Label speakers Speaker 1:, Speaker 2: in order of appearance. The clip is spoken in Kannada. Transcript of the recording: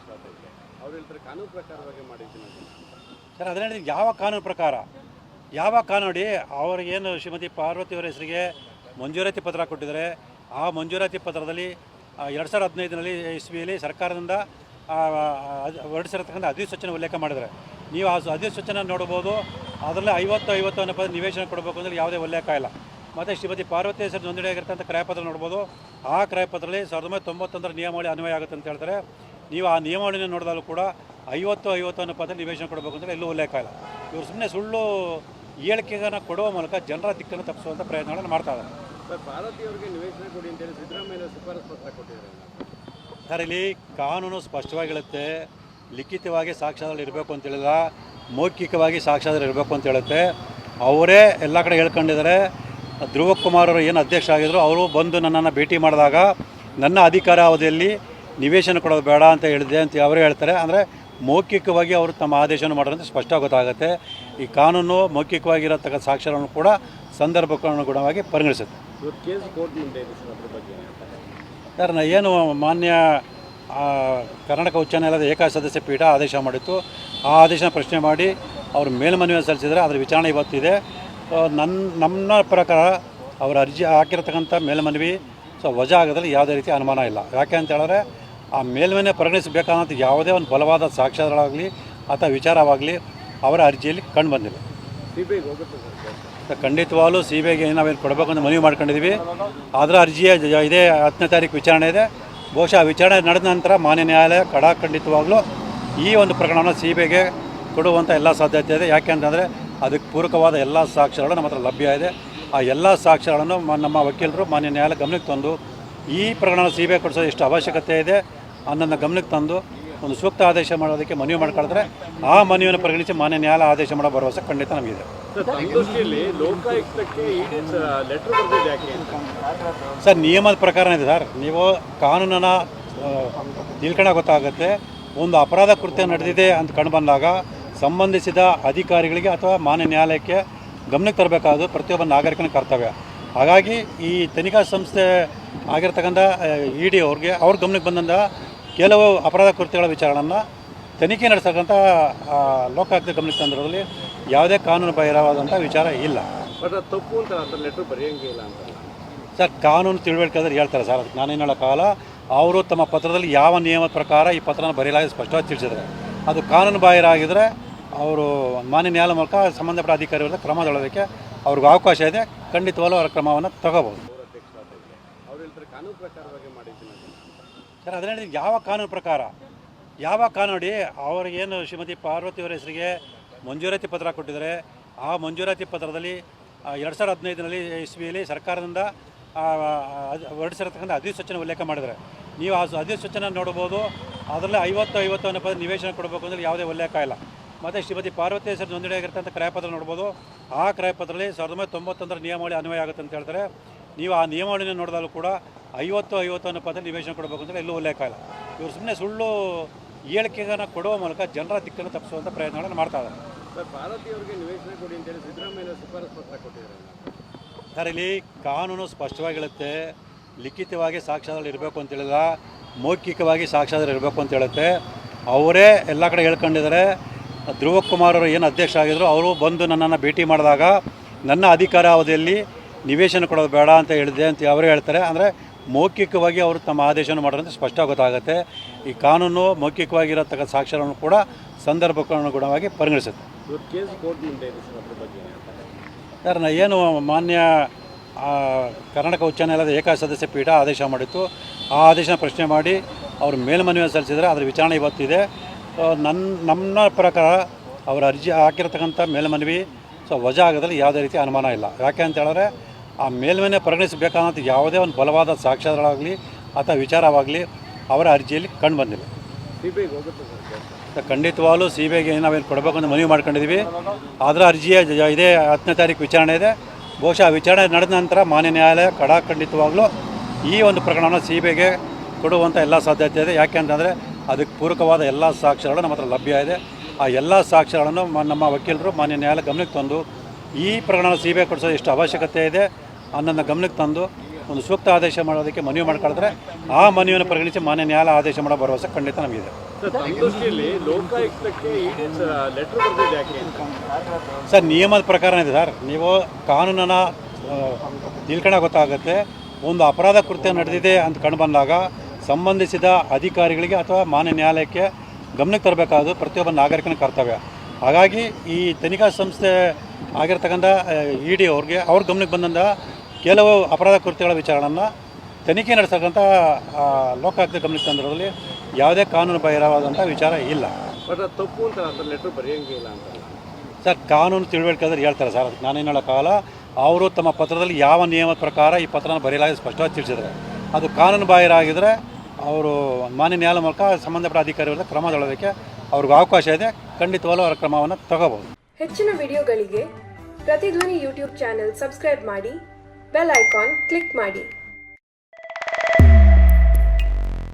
Speaker 1: ಅಧ್ಯಕ್ಷರಾಗಿದ್ದೆ. ಅವ್ರು ಹೇಳ್ತಾರೆ ಕಾನೂನು ಪ್ರಕಾರವಾಗಿ ಮಾಡಿದ್ದೀನಿ ಅಂತ.
Speaker 2: ಸರ್ ಅದನ್ನೇ ಯಾವ ಕಾನೂನು ಪ್ರಕಾರ ಯಾವ ಕಾನೂನು ಅವ್ರಿಗೇನು ಶ್ರೀಮತಿ ಪಾರ್ವತಿ ಅವರ ಹೆಸರಿಗೆ ಮಂಜೂರಾತಿ ಪತ್ರ ಕೊಟ್ಟಿದ್ದಾರೆ. ಆ ಮಂಜೂರಾತಿ ಪತ್ರದಲ್ಲಿ 2015ರಲ್ಲಿ ಇಸ್ವಿಯಲ್ಲಿ ಸರ್ಕಾರದಿಂದ ಹೊರಡಿಸಿರತಕ್ಕಂಥ ಅಧಿಸೂಚನೆ ಉಲ್ಲೇಖ ಮಾಡಿದ್ದಾರೆ. ನೀವು ಆ ಅಧಿಸೂಚನೆ ನೋಡ್ಬೋದು. ಅದರಲ್ಲಿ 50 ಅನ್ನೋ ಪದ ನಿವೇಶನ ಕೊಡಬೇಕು ಅಂದರೆ ಯಾವುದೇ ಉಲ್ಲೇಖ ಇಲ್ಲ. ಮತ್ತು ಶ್ರೀಮತಿ ಪಾರ್ವತಿ ಹೆಸರು ನೋಂದಣಿಯಾಗಿರ್ತಂಥ ಕ್ರಯಪತ್ರ ನೋಡ್ಬೋದು. ಆ ಕ್ರಯಪತ್ರದಲ್ಲಿ 1991ರ ನಿಯಮಾವಳಿ ಅನ್ವಯ ಆಗುತ್ತೆ ಅಂತ ಹೇಳ್ತಾರೆ. ನೀವು ಆ ನಿಯಮಾವಳಿನ ನೋಡಿದಾಗಲೂ ಕೂಡ 50 ಅನ್ನೋ ಪದ ನಿವೇಶನ ಕೊಡಬೇಕು ಅಂದರೆ ಎಲ್ಲೂ ಉಲ್ಲೇಖ ಇಲ್ಲ. ಇವರು ಸುಮ್ಮನೆ ಸುಳ್ಳು ಹೇಳಿಕೆಗಳನ್ನ ಕೊಡುವ ಮೂಲಕ ಜನರ ದಿಕ್ಕನ್ನು ತಪ್ಪಿಸುವಂಥ ಪ್ರಯತ್ನಗಳನ್ನು ಮಾಡ್ತಾ ಇದ್ದಾರೆ.
Speaker 1: ಸರ್, ಪಾರ್ವತಿ ಅವರಿಗೆ ನಿವೇಶನ ಕೊಡಿ ಅಂತೇಳಿ ಸಿದ್ದರಾಮಯ್ಯ ಶಿಫಾರಸು ಪತ್ರ ಕೊಟ್ಟಿದ್ದಾರೆ.
Speaker 2: ಸರ್, ಇಲ್ಲಿ ಕಾನೂನು ಸ್ಪಷ್ಟವಾಗಿ ಹೇಳುತ್ತೆ, ಲಿಖಿತವಾಗಿ ಸಾಕ್ಷ್ಯಾಧಾರ ಇರಬೇಕು ಅಂತ ಹೇಳಿಲ್ಲ, ಮೌಖಿಕವಾಗಿ ಸಾಕ್ಷ್ಯಾಧಾರ ಇರಬೇಕು ಅಂತ ಹೇಳುತ್ತೆ. ಅವರೇ ಎಲ್ಲ ಕಡೆ ಹೇಳ್ಕೊಂಡಿದ್ದಾರೆ. ಧ್ರುವ ಕುಮಾರ್ ಅವರು ಏನು ಅಧ್ಯಕ್ಷ ಆಗಿದ್ರು, ಅವರು ಬಂದು ನನ್ನನ್ನು ಭೇಟಿ ಮಾಡಿದಾಗ ನನ್ನ ಅಧಿಕಾರಾವಧಿಯಲ್ಲಿ ನಿವೇಶನ ಕೊಡೋದು ಬೇಡ ಅಂತ ಹೇಳಿದೆ ಅಂತ ಅವರೇ ಹೇಳ್ತಾರೆ. ಅಂದರೆ ಮೌಖಿಕವಾಗಿ ಅವರು ತಮ್ಮ ಆದೇಶವನ್ನು ಮಾಡೋದಂತ ಸ್ಪಷ್ಟ ಗೊತ್ತಾಗುತ್ತೆ. ಈ ಕಾನೂನು ಮೌಖಿಕವಾಗಿರತಕ್ಕಂಥ ಸಾಕ್ಷ್ಯಗಳನ್ನು ಕೂಡ ಸಂದರ್ಭಕ್ಕನುಗುಣವಾಗಿ ಪರಿಗಣಿಸುತ್ತೆ.
Speaker 1: ಕೇಸ್ ಕೋರ್ಟ್ ಮುಂದೆ ಇದೆ ಸರ್, ಅದ್ರ ಬಗ್ಗೆ
Speaker 2: ಸರ್, ಏನು ಮಾನ್ಯ ಕರ್ನಾಟಕ ಉಚ್ಚ ನ್ಯಾಯಾಲಯದ ಏಕಸದಸ್ಯ ಪೀಠ ಆದೇಶ ಮಾಡಿತ್ತು. ಆ ಆದೇಶನ ಪ್ರಶ್ನೆ ಮಾಡಿ ಅವರು ಮೇಲ್ಮನವಿ ಸಲ್ಲಿಸಿದರೆ ಅದರ ವಿಚಾರಣೆ ಇವತ್ತಿದೆ. ನಮ್ಮ ಪ್ರಕಾರ ಅವರ ಅರ್ಜಿ ಹಾಕಿರತಕ್ಕಂಥ ಮೇಲ್ಮನವಿ ವಜಾ ಆಗೋದ್ರಲ್ಲಿ ಯಾವುದೇ ರೀತಿ ಅನುಮಾನ ಇಲ್ಲ. ಯಾಕೆ ಅಂತ ಹೇಳಿದ್ರೆ ಆ ಮೇಲ್ಮನೆ ಪರಿಗಣಿಸಬೇಕಾದಂಥ ಯಾವುದೇ ಒಂದು ಬಲವಾದ ಸಾಕ್ಷ್ಯಗಳಾಗಲಿ ಅಥವಾ ವಿಚಾರವಾಗಲಿ ಅವರ ಅರ್ಜಿಯಲ್ಲಿ ಕಂಡು ಬಂದಿಲ್ಲ.
Speaker 1: ಸಿಬಿಐಗೆ ಹೋಗುತ್ತೆ ಸರ್.
Speaker 2: ಖಂಡಿತವಾಗಲೂ ಸಿಬಿಐಗೆ ನಾವೇನು ಕೊಡಬೇಕು ಅಂತ ಮನವಿ ಮಾಡ್ಕೊಂಡಿದ್ದೀವಿ. ಅದರ ಅರ್ಜಿಯ ಇದೇ 10ನೇ ತಾರೀಕು ವಿಚಾರಣೆ ಇದೆ. ಬಹುಶಃ ವಿಚಾರಣೆ ನಡೆದ ನಂತರ ಮಾನ್ಯ ನ್ಯಾಯಾಲಯ ಖಂಡಿತವಾಗಲೂ ಈ ಒಂದು ಪ್ರಕರಣವನ್ನು ಸಿಬಿಐಗೆ ಕೊಡುವಂಥ ಎಲ್ಲ ಸಾಧ್ಯತೆ ಇದೆ. ಯಾಕೆ ಅಂತಂದರೆ ಅದಕ್ಕೆ ಪೂರಕವಾದ ಎಲ್ಲ ಸಾಕ್ಷ್ಯಗಳು ನಮ್ಮ ಹತ್ರ ಲಭ್ಯ ಇದೆ. ಆ ಎಲ್ಲ ಸಾಕ್ಷ್ಯಗಳನ್ನು ನಮ್ಮ ವಕೀಲರು ಮಾನ್ಯ ನ್ಯಾಯಾಲಯ ಗಮನಕ್ಕೆ ತಂದು ಈ ಪ್ರಕರಣ ಸಿಬಿಐ ಕೊಡಿಸೋದು ಎಷ್ಟು ಅವಶ್ಯಕತೆ ಇದೆ ಅನ್ನೋದನ್ನ ಗಮನಕ್ಕೆ ತಂದು ಒಂದು ಸೂಕ್ತ ಆದೇಶ ಮಾಡೋದಕ್ಕೆ ಮನವಿ ಮಾಡ್ಕೊಳಿದ್ರೆ ಆ ಮನವಿಯನ್ನು ಪರಿಗಣಿಸಿ ಮಾನ್ಯ ನ್ಯಾಯಾಲಯ ಆದೇಶ ಮಾಡೋ ಭರವಸೆ ಖಂಡಿತ ನಮಗಿದೆ. ಸರ್, ನಿಯಮದ ಪ್ರಕಾರ ಇದೆ ಸರ್. ನೀವು ಕಾನೂನನ್ನು ತಿಳ್ಕೊಂಡಾಗ ಗೊತ್ತಾಗುತ್ತೆ. ಒಂದು ಅಪರಾಧ ಕೃತ್ಯ ನಡೆದಿದೆ ಅಂತ ಕಂಡು ಬಂದಾಗ ಸಂಬಂಧಿಸಿದ ಅಧಿಕಾರಿಗಳಿಗೆ ಅಥವಾ ಮಾನ್ಯ ನ್ಯಾಯಾಲಯಕ್ಕೆ ಗಮನಕ್ಕೆ ತರಬೇಕಾದ್ದು ಪ್ರತಿಯೊಬ್ಬ ನಾಗರಿಕನ ಕರ್ತವ್ಯ. ಹಾಗಾಗಿ ಈ ತನಿಖಾ ಸಂಸ್ಥೆ ಆಗಿರ್ತಕ್ಕಂಥ ಇಡಿ ಅವ್ರ ಗಮನಕ್ಕೆ ಬಂದಂಥ ಕೆಲವು ಅಪರಾಧ ಕೃತ್ಯಗಳ ವಿಚಾರಣೆಯನ್ನು ತನಿಖೆ ನಡೆಸತಕ್ಕಂಥ ಲೋಕಾಯುಕ್ತ ಗಮನಕ್ಕೆ ತಂದಿರೋದ್ರಲ್ಲಿ ಯಾವುದೇ ಕಾನೂನು ಬಾಹಿರವಾದಂಥ ವಿಚಾರ ಇಲ್ಲ.
Speaker 1: ಬಟ್ ಅದು ತಪ್ಪು ಅಂತ ಲೆಟ್ರ್ ಬರೆಯೋಂಗಿಲ್ಲ ಅಂತ
Speaker 2: ಸರ್, ಕಾನೂನು ತಿಳುವಳಿಕೆ ಹೇಳ್ತಾರೆ ಸರ್. ಅದಕ್ಕೆ ನಾನೇನು ಹೇಳೋಕ್ಕಾಗಲ್ಲ. ಅವರು ತಮ್ಮ ಪತ್ರದಲ್ಲಿ ಯಾವ ನಿಯಮದ ಪ್ರಕಾರ ಈ ಪತ್ರನ ಬರೆಯಲಾಗಿ ಸ್ಪಷ್ಟವಾಗಿ ತಿಳಿಸಿದ್ದಾರೆ. ಅದು ಕಾನೂನು ಬಾಹಿರ ಆಗಿದ್ದರೆ ಅವರು ಮಾನ್ಯ ನ್ಯಾಯಾಲಯ ಮೂಲಕ ಸಂಬಂಧಪಟ್ಟ ಅಧಿಕಾರಿಗಳ ಕ್ರಮ ತೊಗೊಳ್ಳೋದಕ್ಕೆ ಅವ್ರಿಗೆ ಅವಕಾಶ ಇದೆ. ಖಂಡಿತವಾಗಲೂ ಅವರ ಕ್ರಮವನ್ನು ತಗೋಬೋದು.
Speaker 1: ಅವ್ರು ಹೇಳ್ತಾರೆ ಕಾನೂನು ಪ್ರಕಾರವಾಗಿ ಮಾಡಿದ್ದೀನಿ ಅಂತ.
Speaker 2: ಸರ್, ಅದನ್ನೇ ಯಾವ ಕಾನೂನು ಪ್ರಕಾರ ಯಾವ ಕಾನೂನು ಅವ್ರಿಗೇನು ಶ್ರೀಮತಿ ಪಾರ್ವತಿ ಅವರ ಹೆಸರಿಗೆ ಮಂಜೂರಾತಿ ಪತ್ರ ಕೊಟ್ಟಿದ್ದಾರೆ. ಆ ಮಂಜೂರಾತಿ ಪತ್ರದಲ್ಲಿ 2015ರಲ್ಲಿ ಇಸ್ವಿಯಲ್ಲಿ ಸರ್ಕಾರದಿಂದ ಹೊರಡಿಸಿರತಕ್ಕಂಥ ಅಧಿಸೂಚನೆ ಉಲ್ಲೇಖ ಮಾಡಿದ್ದಾರೆ. ನೀವು ಆ ಅಧಿಸೂಚನೆ ನೋಡ್ಬೋದು. ಅದರಲ್ಲಿ 50 ಅನ್ನೋ ಪದ ನಿವೇಶನ ಕೊಡಬೇಕು ಅಂದರೆ ಯಾವುದೇ ಉಲ್ಲೇಖ ಇಲ್ಲ. ಮತ್ತು ಶ್ರೀಮತಿ ಪಾರ್ವತಿ ಹೆಸರು ನೋಂದಣಿಯಾಗಿರ್ತಂಥ ಕ್ರಯಪತ್ರ ನೋಡ್ಬೋದು. ಆ ಕ್ರಯಪತ್ರದಲ್ಲಿ 1991ರ ನಿಯಮಾವಳಿ ಅನ್ವಯ ಆಗುತ್ತೆ ಅಂತ ಹೇಳ್ತಾರೆ. ನೀವು ಆ ನಿಯಮಾವಳಿನ ನೋಡಿದಾಗಲೂ ಕೂಡ 50 ಅನ್ನೋ ಪದ ನಿವೇಶನ ಕೊಡಬೇಕು ಅಂದರೆ ಎಲ್ಲೂ ಉಲ್ಲೇಖ ಇಲ್ಲ. ಇವರು ಸುಮ್ಮನೆ ಸುಳ್ಳು ಹೇಳಿಕೆಗಳನ್ನ ಕೊಡುವ ಮೂಲಕ ಜನರ ದಿಕ್ಕನ್ನು ತಪ್ಪಿಸುವಂಥ ಪ್ರಯತ್ನಗಳನ್ನು ಮಾಡ್ತಾ ಇದ್ದಾರೆ.
Speaker 1: ಸರ್, ಪಾರ್ವತಿ ಅವರಿಗೆ ನಿವೇಶನ ಕೊಡಿ ಅಂತೇಳಿ ಸಿದ್ದರಾಮಯ್ಯ ಶಿಫಾರಸು ಪತ್ರ ಕೊಟ್ಟಿದ್ದಾರೆ.
Speaker 2: ಸರ್, ಇಲ್ಲಿ ಕಾನೂನು ಸ್ಪಷ್ಟವಾಗಿ ಹೇಳುತ್ತೆ, ಲಿಖಿತವಾಗಿ ಸಾಕ್ಷ್ಯಾಧಾರ ಇರಬೇಕು ಅಂತ ಹೇಳಿಲ್ಲ, ಮೌಖಿಕವಾಗಿ ಸಾಕ್ಷ್ಯಾಧಾರ ಇರಬೇಕು ಅಂತ ಹೇಳುತ್ತೆ. ಅವರೇ ಎಲ್ಲ ಕಡೆ ಹೇಳ್ಕೊಂಡಿದ್ದಾರೆ. ಧ್ರುವ ಕುಮಾರ್ ಅವರು ಏನು ಅಧ್ಯಕ್ಷ ಆಗಿದ್ರು, ಅವರು ಬಂದು ನನ್ನನ್ನು ಭೇಟಿ ಮಾಡಿದಾಗ ನನ್ನ ಅಧಿಕಾರಾವಧಿಯಲ್ಲಿ ನಿವೇಶನ ಕೊಡೋದು ಬೇಡ ಅಂತ ಹೇಳಿದೆ ಅಂತ ಅವರೇ ಹೇಳ್ತಾರೆ. ಅಂದರೆ ಮೌಖಿಕವಾಗಿ ಅವರು ತಮ್ಮ ಆದೇಶವನ್ನು ಮಾಡೋದಂತ ಸ್ಪಷ್ಟ ಗೊತ್ತಾಗುತ್ತೆ. ಈ ಕಾನೂನು ಮೌಖಿಕವಾಗಿರತಕ್ಕಂಥ ಸಾಕ್ಷ್ಯಗಳನ್ನು ಕೂಡ ಸಂದರ್ಭಕ್ಕನುಗುಣವಾಗಿ ಪರಿಗಣಿಸುತ್ತೆ.
Speaker 1: ಕೇಸ್ ಕೋರ್ಟ್ ಮುಂದೆ ಇದೆ ಸರ್, ಅದ್ರ ಬಗ್ಗೆ
Speaker 2: ಸರ್, ಏನು ಮಾನ್ಯ ಕರ್ನಾಟಕ ಉಚ್ಚ ನ್ಯಾಯಾಲಯದ ಏಕಸದಸ್ಯ ಪೀಠ ಆದೇಶ ಮಾಡಿತ್ತು. ಆ ಆದೇಶನ ಪ್ರಶ್ನೆ ಮಾಡಿ ಅವರು ಮೇಲ್ಮನವಿ ಸಲ್ಲಿಸಿದರೆ ಅದರ ವಿಚಾರಣೆ ಇವತ್ತಿದೆ. ನಮ್ಮ ಪ್ರಕಾರ ಅವರ ಅರ್ಜಿ ಹಾಕಿರತಕ್ಕಂಥ ಮೇಲ್ಮನವಿ ವಜಾ ಆಗೋದ್ರಲ್ಲಿ ಯಾವುದೇ ರೀತಿ ಅನುಮಾನ ಇಲ್ಲ. ಯಾಕೆ ಅಂತ ಹೇಳಿದ್ರೆ ಆ ಮೇಲ್ಮನೆ ಪರಿಗಣಿಸಬೇಕಾದಂಥ ಯಾವುದೇ ಒಂದು ಬಲವಾದ ಸಾಕ್ಷ್ಯಗಳಾಗಲಿ ಅಥವಾ ವಿಚಾರವಾಗಲಿ ಅವರ ಅರ್ಜಿಯಲ್ಲಿ ಕಂಡು ಬಂದಿಲ್ಲ.
Speaker 1: ಸಿಬಿಐಗೆ ಹೋಗುತ್ತೆ ಸರ್.
Speaker 2: ಖಂಡಿತವಾಗಲೂ ಸಿಬಿಐಗೆ ನಾವೇನು ಕೊಡಬೇಕು ಅಂತ ಮನವಿ ಮಾಡ್ಕೊಂಡಿದ್ದೀವಿ. ಅದರ ಅರ್ಜಿಯ ಇದೇ 10ನೇ ತಾರೀಕು ವಿಚಾರಣೆ ಇದೆ. ಬಹುಶಃ ವಿಚಾರಣೆ ನಡೆದ ನಂತರ ಮಾನ್ಯ ನ್ಯಾಯಾಲಯ ಖಂಡಿತವಾಗಲೂ ಈ ಒಂದು ಪ್ರಕರಣವನ್ನು ಸಿಬಿಐಗೆ ಕೊಡುವಂಥ ಎಲ್ಲ ಸಾಧ್ಯತೆ ಇದೆ. ಯಾಕೆ ಅಂತಂದರೆ ಅದಕ್ಕೆ ಪೂರಕವಾದ ಎಲ್ಲ ಸಾಕ್ಷ್ಯಗಳು ನಮ್ಮ ಹತ್ರ ಲಭ್ಯ ಇದೆ. ಆ ಎಲ್ಲ ಸಾಕ್ಷ್ಯಗಳನ್ನು ನಮ್ಮ ವಕೀಲರು ಮಾನ್ಯ ನ್ಯಾಯಾಲಯ ಗಮನಕ್ಕೆ ತಂದು ಈ ಪ್ರಕರಣ ಸಿಬಿಐ ಕೊಡಿಸೋದು ಎಷ್ಟು ಅವಶ್ಯಕತೆ ಇದೆ ಅನ್ನೋದನ್ನ ಗಮನಕ್ಕೆ ತಂದು ಒಂದು ಸೂಕ್ತ ಆದೇಶ ಮಾಡೋದಕ್ಕೆ ಮನವಿ ಮಾಡ್ಕೊಳಿದ್ರೆ ಆ ಮನವಿಯನ್ನು ಪರಿಗಣಿಸಿ ಮಾನ್ಯ ನ್ಯಾಯಾಲಯ ಆದೇಶ ಮಾಡೋ ಭರವಸೆ ಖಂಡಿತ ನಮಗಿದೆ.
Speaker 1: ಸರ್, ತಮ್ಮ ದೃಷ್ಟಿಯಲ್ಲಿ ಲೋಕಾಯುಕ್ತಕ್ಕೆ ಇಡಿ ಲೆಟರ್ ಬರೆದಿದ್ದು ಯಾಕೆ ಅಂತ?
Speaker 2: ಸರ್, ನಿಯಮದ ಪ್ರಕಾರ ಇದೆ ಸರ್. ನೀವು ಕಾನೂನನ್ನು ತಿಳ್ಕೊಂಡ ಗೊತ್ತಾಗುತ್ತೆ. ಒಂದು ಅಪರಾಧ ಕೃತ್ಯ ನಡೆದಿದೆ ಅಂತ ಕಂಡು ಬಂದಾಗ ಸಂಬಂಧಿಸಿದ ಅಧಿಕಾರಿಗಳಿಗೆ ಅಥವಾ ಮಾನ್ಯ ನ್ಯಾಯಾಲಯಕ್ಕೆ ಗಮನಕ್ಕೆ ತರಬೇಕಾದ ಪ್ರತಿಯೊಬ್ಬ ನಾಗರಿಕನ ಕರ್ತವ್ಯ. ಹಾಗಾಗಿ ಈ ತನಿಖಾ ಸಂಸ್ಥೆ ಆಗಿರ್ತಕ್ಕಂಥ ಇಡಿ ಅವ್ರ ಗಮನಕ್ಕೆ ಬಂದಂಥ ಕೆಲವು ಅಪರಾಧ ಕೃತ್ಯಗಳ ವಿಚಾರಣೆಯನ್ನು ತನಿಖೆ ನಡೆಸತಕ್ಕಂಥ ಲೋಕಾಯುಕ್ತ ಗಮನಕ್ಕೆ ತಂದಿರೋದ್ರಲ್ಲಿ ಯಾವುದೇ ಕಾನೂನು ಬಾಹಿರವಾದಂಥ ವಿಚಾರ ಇಲ್ಲ.
Speaker 1: ಬಟ್ ಅದು ತಪ್ಪು ಅಂತ ಆ ಥರ ಲೆಟ್ರ್ ಬರೆಯೋಂಗಿಲ್ಲ ಅಂತಲ್ಲ
Speaker 2: ಸರ್. ಕಾನೂನು ತಿಳುವಳಿಕೆ ಆದರೆ ಹೇಳ್ತಾರೆ ಸರ್, ಅದಕ್ಕೆ ನಾನೇನು ಹೇಳೋಕ್ಕಾಗಲ್ಲ. ಅವರು ತಮ್ಮ ಪತ್ರದಲ್ಲಿ ಯಾವ ನಿಯಮದ ಪ್ರಕಾರ ಈ ಪತ್ರನ ಬರೆಯಲಾಗಿ ಸ್ಪಷ್ಟವಾಗಿ ತಿಳಿಸಿದ್ದಾರೆ. ಅದು ಕಾನೂನು ಬಾಹಿರ ಆಗಿದ್ದರೆ ಅವರು ಮಾನ್ಯ ನ್ಯಾಯಾಲಯ ಮೂಲಕ ಸಂಬಂಧಪಟ್ಟ ಅಧಿಕಾರಿಗಳ ಕ್ರಮ ತಗೊಳ್ಳೋದಕ್ಕೆ ಅವ್ರಿಗೆ ಅವಕಾಶ ಇದೆ. ಖಂಡಿತವಾಗ್ಲೂ ಅವರ ಕ್ರಮವನ್ನು ತಗೋಬಹುದು.
Speaker 3: ಹೆಚ್ಚಿನ ವಿಡಿಯೋಗಳಿಗೆ ಪ್ರತಿಧ್ವನಿ ಯೂಟ್ಯೂಬ್ ಚಾನೆಲ್ ಸಬ್ಸ್ಕ್ರೈಬ್ ಮಾಡಿ, ಬೆಲ್ ಐಕಾನ್ ಕ್ಲಿಕ್ ಮಾಡಿ.